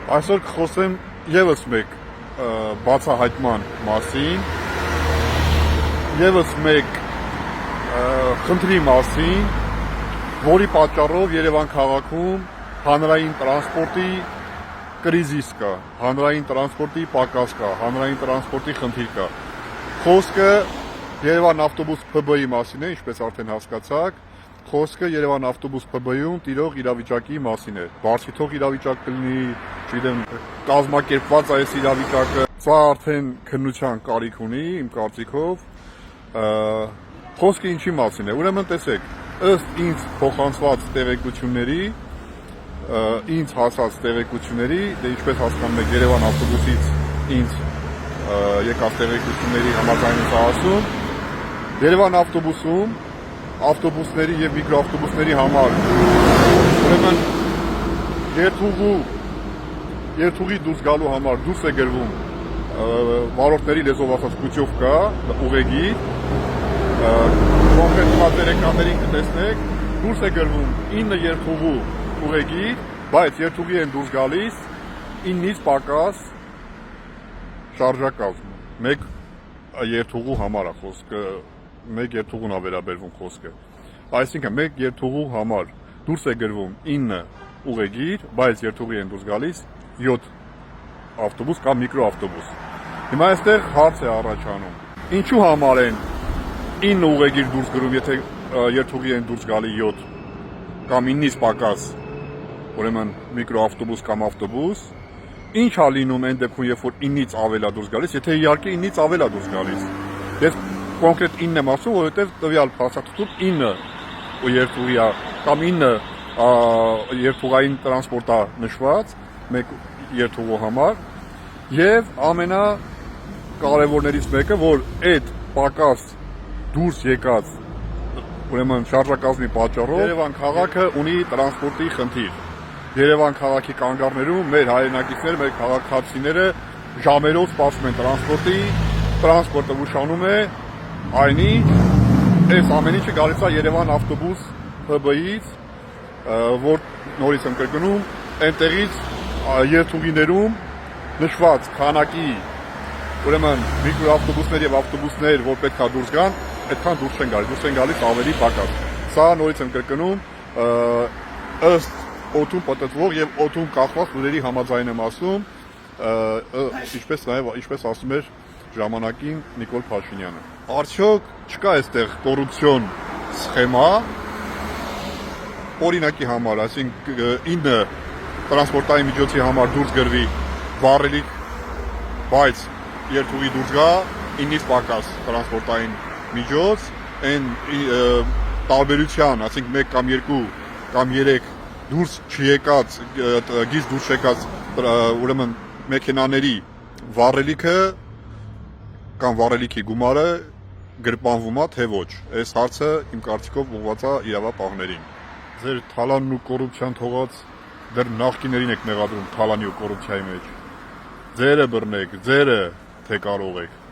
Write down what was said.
Այսօր կխոսեմ եւս մեկ բացահայտման մասին, եւս մեկ խնդրի մասին, որի պատճառով Երևան քաղաքում հանրային տրանսպորտի կրիզիս կա, հանրային տրանսպորտի պակաս կա, հանրային տրանսպորտի խնդիր կա։ Խոսքը Երևան ավտոբուս ՓԲ-ի մասին է, ինչպես արդեն հասկացաք, խոսքը Երևան ավտոբուս ՓԲ-ում տիրող իրավիճակի մասին է։ Բարձրաթող իրավիճակ կլինի, չգիտեմ, կազմակերպված է այս իրավիճակը, սա արդեն քննության կարիք ունի, իմ կարծիքով։ Խոսքը ինչի մասին է։ Ուրեմն տեսեք, ըստ ինձ փոխանցված տեղեկությունների, ինձ հասած տեղեկությունների, դե ինչպես հասկանում եք, Երևան ավտոբուսից ինձ եկած տեղեկությունների համաձայն եմ ասում, Երևան ավտոբուսում ավտոբուսների եւ միկրոավտոբուսների համար ուրեմն երթուղի դուրս գալու համար դուրս է գրվում վարորդների լեզվով ասած կուտյովկա ուղեգիր, կոնկրետ մատերիալներին կտեսնեք, դուրս է գրվում 9 երթուղու ուղեգիր, բայց երթուղի են դուրս գալիս 9-ից պակաս շարժակազմ, մեկ երթուղու համար է խոսքը, մեկ երթուղուն է վերաբերվում խոսքը, այսինքն մեկ երթուղու համար դուրս է գրվում 9 ուղեգիր, բայց երթուղի են դուրս գալիս 7 ավտոբուս կամ միկրոավտոբուս։ Հիմա այստեղ հարց է առաջանում, ինչու համար են 9 ուղեգիր դուրս գրում, եթե երթուղի են դուրս գալի 7 կամ 9-ից պակաս, ուրեմն միկրոավտոբուս կամ ավտոբուս, ինչ է լինում այն դեպքում, երբ որ 9-ից ավել է դուրս գալիս, եթե իհարկե 9-ից ավել է դուրս գալիս։ Ես կոնկրետ 9 եմ ասում, որովհետև տվյալ փաստաթղթում 9 երթուղի է կամ 9 երթուղային տրանսպորտ է նշված մեկ երթուղու համար եւ ամենակարևորներից մեկը, որ այդ պակաս դուրս եկած ուրեմն շարժակազմի պատճառով Երևան քաղաքը ունի տրանսպորտի խնդիր։ Երևան քաղաքի կանգառներում մեր հայրենակիցները, մեր քաղաքացիները ժամերով սպասում են տրանսպորտը ուշանում է, այնինչ այս ամեն ինչը գալիս է Երևան ավտոբուս ՓԲ-ից, որ նորից եմ կրկնում, այնտեղից երթուղիներում նշված քանակի, ուրեմն միկրոավտոբուսներ եւ ավտոբուսներ, որ պետք է դուրս գան, այդքան դուրս են գալիս ավելի պակաս։ Սա նորից եմ կրկնում, ըստ օդում պատտվող եւ օդում կախված լուրերի համաձայն եմ ասում, ինչպես ասում էր ժամանակին Նիկոլ Փաշինյանը։ Արդյոք չկա այստեղ կոռուպցիոն սխեմա, օրինակի համար, այսինքն 9 տրանսպորտային միջոցի համար դուրս գրվի վառելիք, բայց երթուղի դուրս գա 9-ից պակաս տրանսպորտային միջոց, այն տարբերության, այսինքն 1 կամ 2 կամ 3 դուրս չեկած, գիծ դուրս եկած ուրեմն մեքենաների վառելիքը կամ վառելիքի գումարը գրպանվում է, թե ոչ։ Այս հարցը իմ կարծիքով ուղղված է իրավապահներին։ Ձեր թալանն ու կոռուպցիան թողած դեռ նախկիներին եք մեղադրում թալանի ու կոռուպցիայի մեջ։ Ձերը բռնեք, ձերը թե կարող եք։